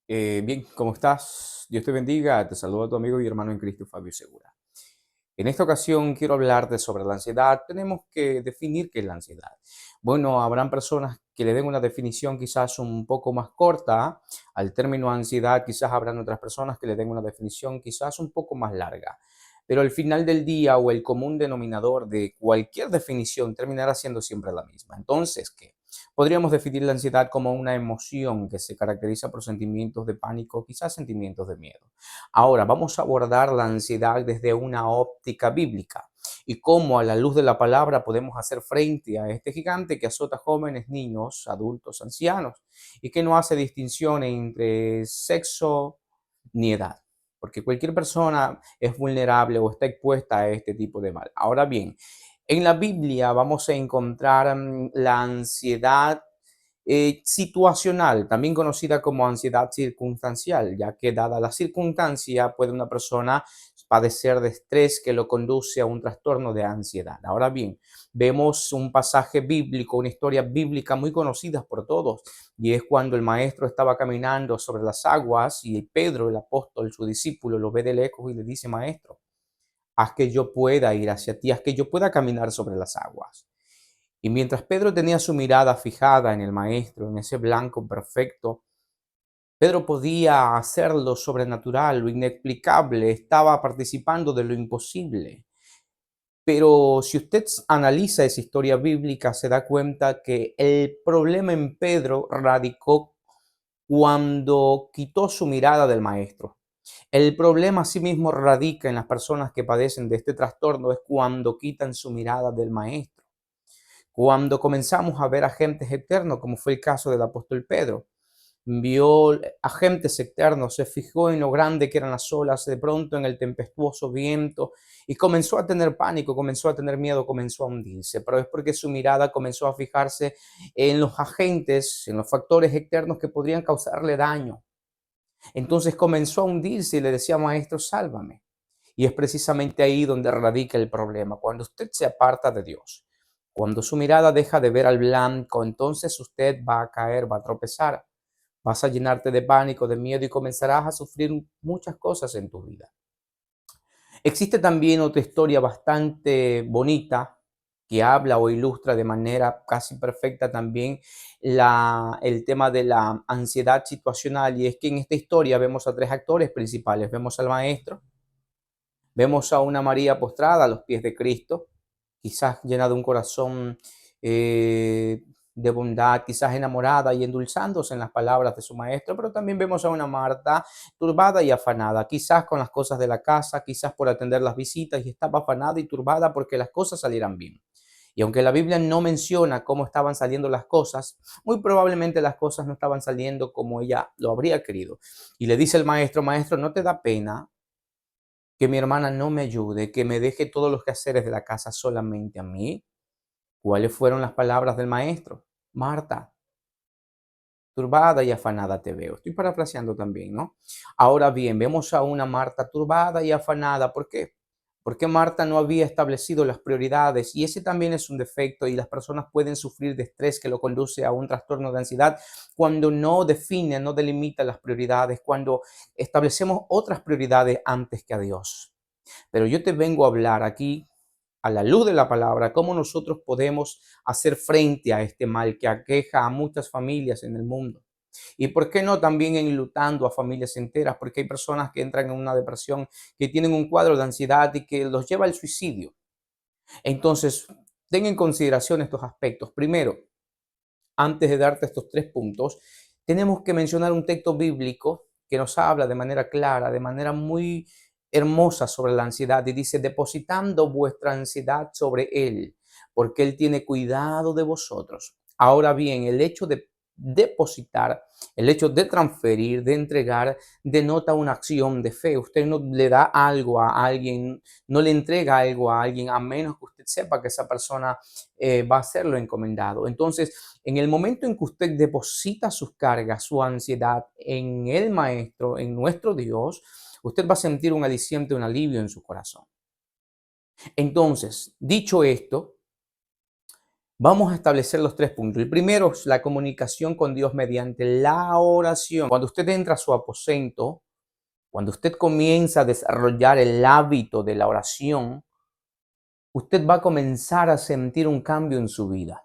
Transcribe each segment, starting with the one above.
Bien, ¿cómo estás? Dios te bendiga. Te saluda tu amigo y hermano en Cristo, Fabio Segura. En esta ocasión quiero hablarte sobre la ansiedad. Tenemos que definir qué es la ansiedad. Bueno, habrán personas que le den una definición quizás un poco más corta al término ansiedad, quizás habrán otras personas que le den una definición quizás un poco más larga. Pero al final del día o el común denominador de cualquier definición terminará siendo siempre la misma. Entonces, ¿qué? Podríamos definir la ansiedad como una emoción que se caracteriza por sentimientos de pánico, quizás sentimientos de miedo. Ahora, vamos a abordar la ansiedad desde una óptica bíblica y cómo a la luz de la palabra podemos hacer frente a este gigante que azota jóvenes, niños, adultos, ancianos y que no hace distinción entre sexo ni edad, porque cualquier persona es vulnerable o está expuesta a este tipo de mal. Ahora bien, en la Biblia vamos a encontrar la ansiedad situacional, también conocida como ansiedad circunstancial, ya que dada la circunstancia puede una persona padecer de estrés que lo conduce a un trastorno de ansiedad. Ahora bien, vemos un pasaje bíblico, una historia bíblica muy conocida por todos, y es cuando el maestro estaba caminando sobre las aguas y Pedro, el apóstol, su discípulo, lo ve de lejos y le dice, maestro, haz que yo pueda ir hacia ti, haz que yo pueda caminar sobre las aguas. Y mientras Pedro tenía su mirada fijada en el maestro, en ese blanco perfecto, Pedro podía hacer lo sobrenatural, lo inexplicable, estaba participando de lo imposible. Pero si usted analiza esa historia bíblica, se da cuenta que el problema en Pedro radicó cuando quitó su mirada del maestro. El problema asimismo radica en las personas que padecen de este trastorno, es cuando quitan su mirada del maestro. Cuando comenzamos a ver agentes externos, como fue el caso del apóstol Pedro, vio agentes externos, se fijó en lo grande que eran las olas, de pronto en el tempestuoso viento, y comenzó a tener pánico, comenzó a tener miedo, comenzó a hundirse, pero es porque su mirada comenzó a fijarse en los agentes, en los factores externos que podrían causarle daño. Entonces comenzó a hundirse y le decía, maestro, sálvame. Y es precisamente ahí donde radica el problema, cuando usted se aparta de Dios. Cuando su mirada deja de ver al blanco, entonces usted va a caer, va a tropezar, vas a llenarte de pánico, de miedo y comenzarás a sufrir muchas cosas en tu vida. Existe también otra historia bastante bonita que habla o ilustra de manera casi perfecta también el tema de la ansiedad situacional, y es que en esta historia vemos a tres actores principales. Vemos al maestro, vemos a una María postrada a los pies de Cristo, quizás llena de un corazón de bondad, quizás enamorada y endulzándose en las palabras de su maestro, pero también vemos a una Marta turbada y afanada, quizás con las cosas de la casa, quizás por atender las visitas, y estaba afanada y turbada porque las cosas salieran bien. Y aunque la Biblia no menciona cómo estaban saliendo las cosas, muy probablemente las cosas no estaban saliendo como ella lo habría querido. Y le dice el maestro, maestro, ¿no te da pena que mi hermana no me ayude, que me deje todos los quehaceres de la casa solamente a mí? ¿Cuáles fueron las palabras del maestro? Marta, turbada y afanada te veo. Estoy parafraseando también, ¿no? Ahora bien, vemos a una Marta turbada y afanada. ¿Por qué? Porque Marta no había establecido las prioridades, y ese también es un defecto, y las personas pueden sufrir de estrés que lo conduce a un trastorno de ansiedad cuando no define, no delimita las prioridades, cuando establecemos otras prioridades antes que a Dios. Pero yo te vengo a hablar aquí, a la luz de la palabra, cómo nosotros podemos hacer frente a este mal que aqueja a muchas familias en el mundo. Y por qué no también enlutando a familias enteras, porque hay personas que entran en una depresión, que tienen un cuadro de ansiedad y que los lleva al suicidio. Entonces, ten en consideración estos aspectos. Primero, antes de darte estos tres puntos, tenemos que mencionar un texto bíblico que nos habla de manera clara, de manera muy hermosa sobre la ansiedad, y dice, depositando vuestra ansiedad sobre Él, porque Él tiene cuidado de vosotros. Ahora bien, el hecho de depositar, el hecho de transferir, de entregar, denota una acción de fe. Usted no le da algo a alguien, no le entrega algo a alguien, a menos que usted sepa que esa persona va a ser lo encomendado. Entonces, en el momento en que usted deposita sus cargas, su ansiedad en el Maestro, en nuestro Dios, usted va a sentir un aliciente, un alivio en su corazón. Entonces, dicho esto, Vamos a establecer los 3 puntos. El primero es la comunicación con Dios mediante la oración. Cuando usted entra a su aposento, cuando usted comienza a desarrollar el hábito de la oración, usted va a comenzar a sentir un cambio en su vida.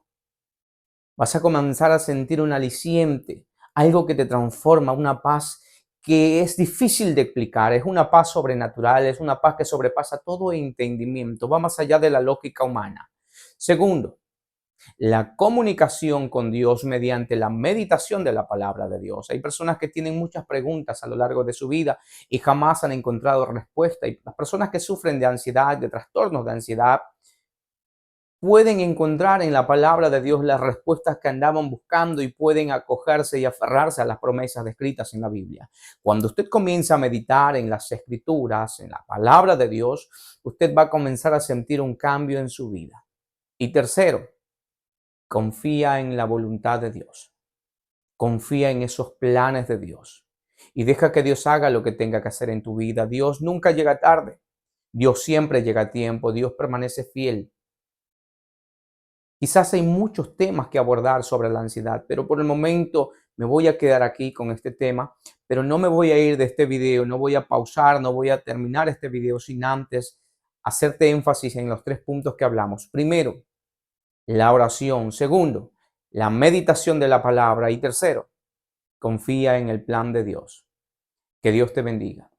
Vas a comenzar a sentir un aliciente, algo que te transforma, una paz que es difícil de explicar, es una paz sobrenatural, es una paz que sobrepasa todo entendimiento, va más allá de la lógica humana. Segundo, la comunicación con Dios mediante la meditación de la palabra de Dios. Hay personas que tienen muchas preguntas a lo largo de su vida y jamás han encontrado respuesta. Y las personas que sufren de ansiedad, de trastornos de ansiedad, pueden encontrar en la palabra de Dios las respuestas que andaban buscando y pueden acogerse y aferrarse a las promesas descritas en la Biblia. Cuando usted comienza a meditar en las escrituras, en la palabra de Dios, usted va a comenzar a sentir un cambio en su vida. Y tercero, confía en la voluntad de Dios. Confía en esos planes de Dios. Y deja que Dios haga lo que tenga que hacer en tu vida. Dios nunca llega tarde. Dios siempre llega a tiempo. Dios permanece fiel. Quizás hay muchos temas que abordar sobre la ansiedad, pero por el momento me voy a quedar aquí con este tema, pero no me voy a ir de este video, no voy a pausar, no voy a terminar este video sin antes hacerte énfasis en los 3 puntos que hablamos. Primero, la oración. Segundo, la meditación de la palabra. Y tercero, confía en el plan de Dios. Que Dios te bendiga.